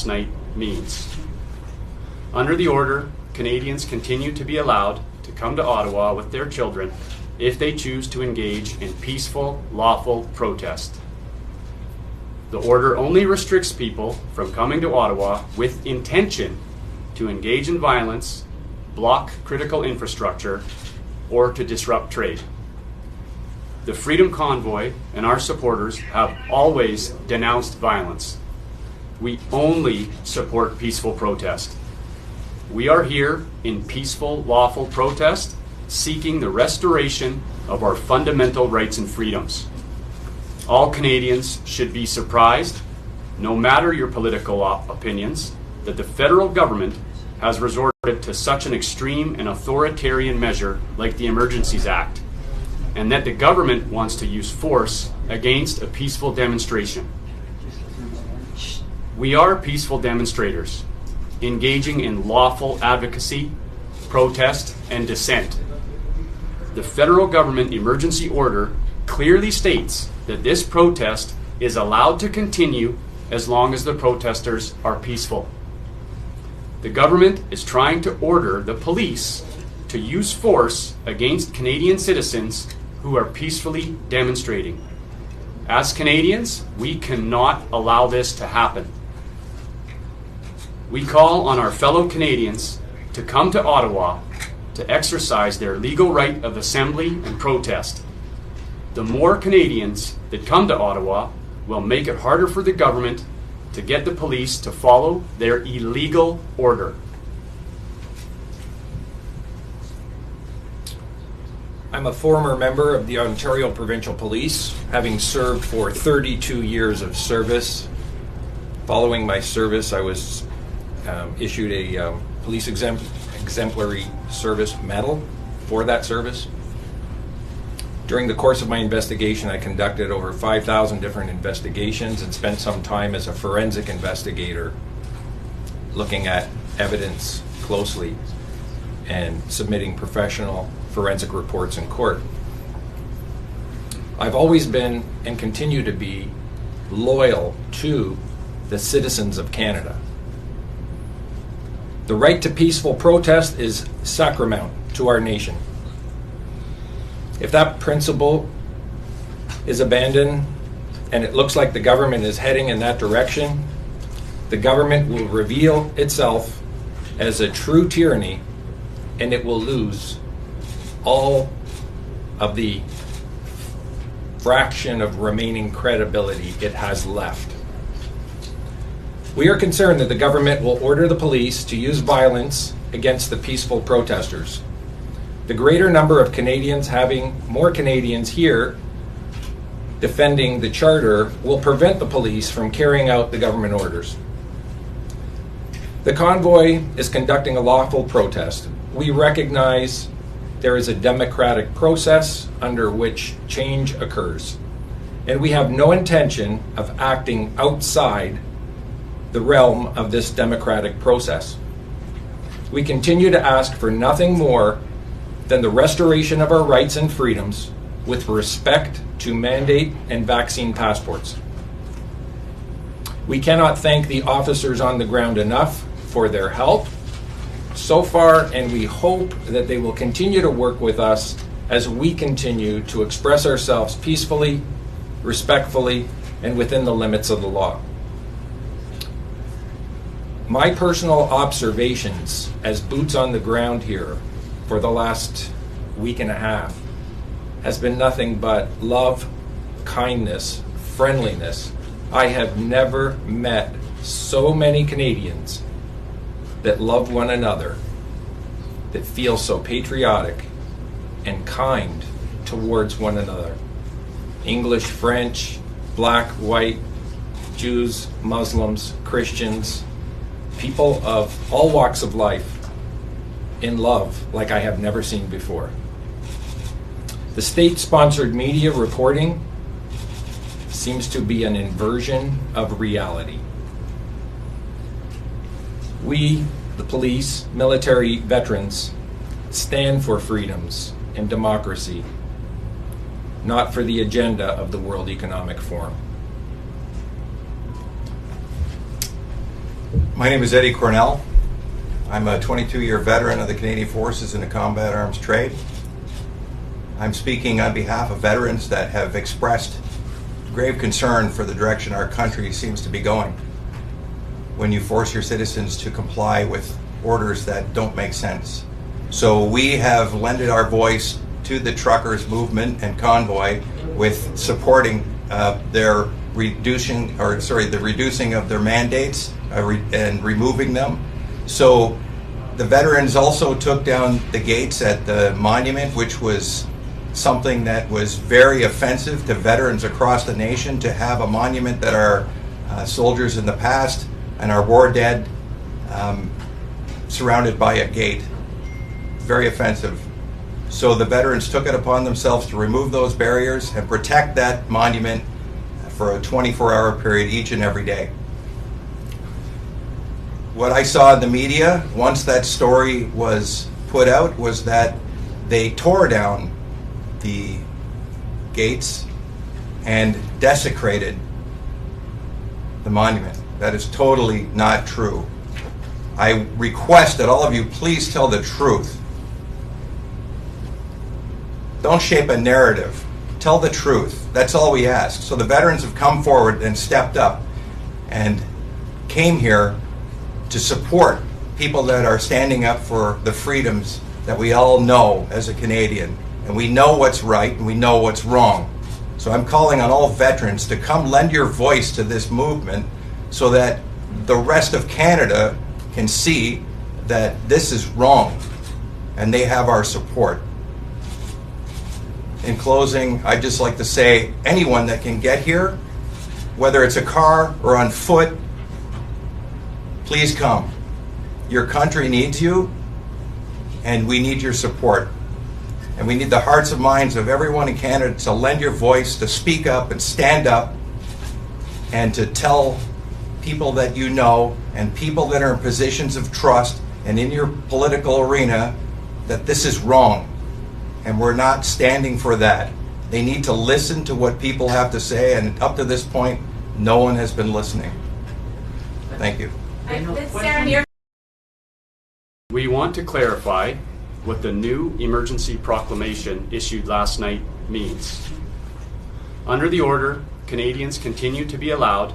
night means. Under the order, Canadians continue to be allowed to come to Ottawa with their children if they choose to engage in peaceful, lawful protest. The order only restricts people from coming to Ottawa with intention to engage in violence, block critical infrastructure, or to disrupt trade. The Freedom Convoy and our supporters have always denounced violence. We only support peaceful protest. We are here in peaceful, lawful protest, seeking the restoration of our fundamental rights and freedoms. All Canadians should be surprised, no matter your political opinions, that the federal government has resorted to such an extreme and authoritarian measure like the Emergencies Act, and that the government wants to use force against a peaceful demonstration. We are peaceful demonstrators, engaging in lawful advocacy, protest, and dissent. The federal government emergency order clearly states that this protest is allowed to continue as long as the protesters are peaceful. The government is trying to order the police to use force against Canadian citizens who are peacefully demonstrating. As Canadians, we cannot allow this to happen. We call on our fellow Canadians to come to Ottawa to exercise their legal right of assembly and protest. The more Canadians that come to Ottawa will make it harder for the government to get the police to follow their illegal order. I'm a former member of the Ontario Provincial Police, having served for 32 years of service. Following my service, I was issued a police exemplary service medal for that service. During the course of my investigation, I conducted over 5,000 different investigations and spent some time as a forensic investigator looking at evidence closely and submitting professional forensic reports in court. I've always been and continue to be loyal to the citizens of Canada. The right to peaceful protest is sacrosanct to our nation. If that principle is abandoned and it looks like the government is heading in that direction, the government will reveal itself as a true tyranny and it will lose all of the fraction of remaining credibility it has left. We are concerned that the government will order the police to use violence against the peaceful protesters. The greater number of Canadians having more Canadians here defending the Charter will prevent the police from carrying out the government orders. The convoy is conducting a lawful protest. We recognize there is a democratic process under which change occurs, and we have no intention of acting outside the realm of this democratic process. We continue to ask for nothing more than the restoration of our rights and freedoms with respect to mandate and vaccine passports. We cannot thank the officers on the ground enough for their help so far, and we hope that they will continue to work with us as we continue to express ourselves peacefully, respectfully, and within the limits of the law. My personal observations as boots on the ground here for the last week and a half has been nothing but love, kindness, friendliness. I have never met so many Canadians that love one another, that feel so patriotic and kind towards one another. English, French, black, white, Jews, Muslims, Christians, people of all walks of life in love like I have never seen before. The state-sponsored media reporting seems to be an inversion of reality. We, the police, military, veterans, stand for freedoms and democracy, not for the agenda of the World Economic Forum. My name is Eddie Cornell. I'm a 22-year veteran of the Canadian Forces in the combat arms trade. I'm speaking on behalf of veterans that have expressed grave concern for the direction our country seems to be going when you force your citizens to comply with orders that don't make sense. So we have lended our voice to the truckers movement and convoy with supporting the reducing of their mandates and removing them. So the veterans also took down the gates at the monument, which was something that was very offensive to veterans across the nation, to have a monument that our soldiers in the past and our war dead surrounded by a gate. Very offensive. So the veterans took it upon themselves to remove those barriers and protect that monument for a 24-hour period each and every day. What I saw in the media, once that story was put out, was that they tore down the gates and desecrated the monument. That is totally not true. I request that all of you please tell the truth. Don't shape a narrative. Tell the truth. That's all we ask. So the veterans have come forward and stepped up and came here to support people that are standing up for the freedoms that we all know as a Canadian. And we know what's right and we know what's wrong. So I'm calling on all veterans to come lend your voice to this movement so that the rest of Canada can see that this is wrong and they have our support. In closing, I'd just like to say, anyone that can get here, whether it's a car or on foot, please come. Your country needs you, and we need your support. And we need the hearts and minds of everyone in Canada to lend your voice, to speak up and stand up, and to tell people that you know and people that are in positions of trust and in your political arena that this is wrong. And we're not standing for that. They need to listen to what people have to say, and up to this point, no one has been listening. Thank you. We want to clarify what the new emergency proclamation issued last night means. Under the order, Canadians continue to be allowed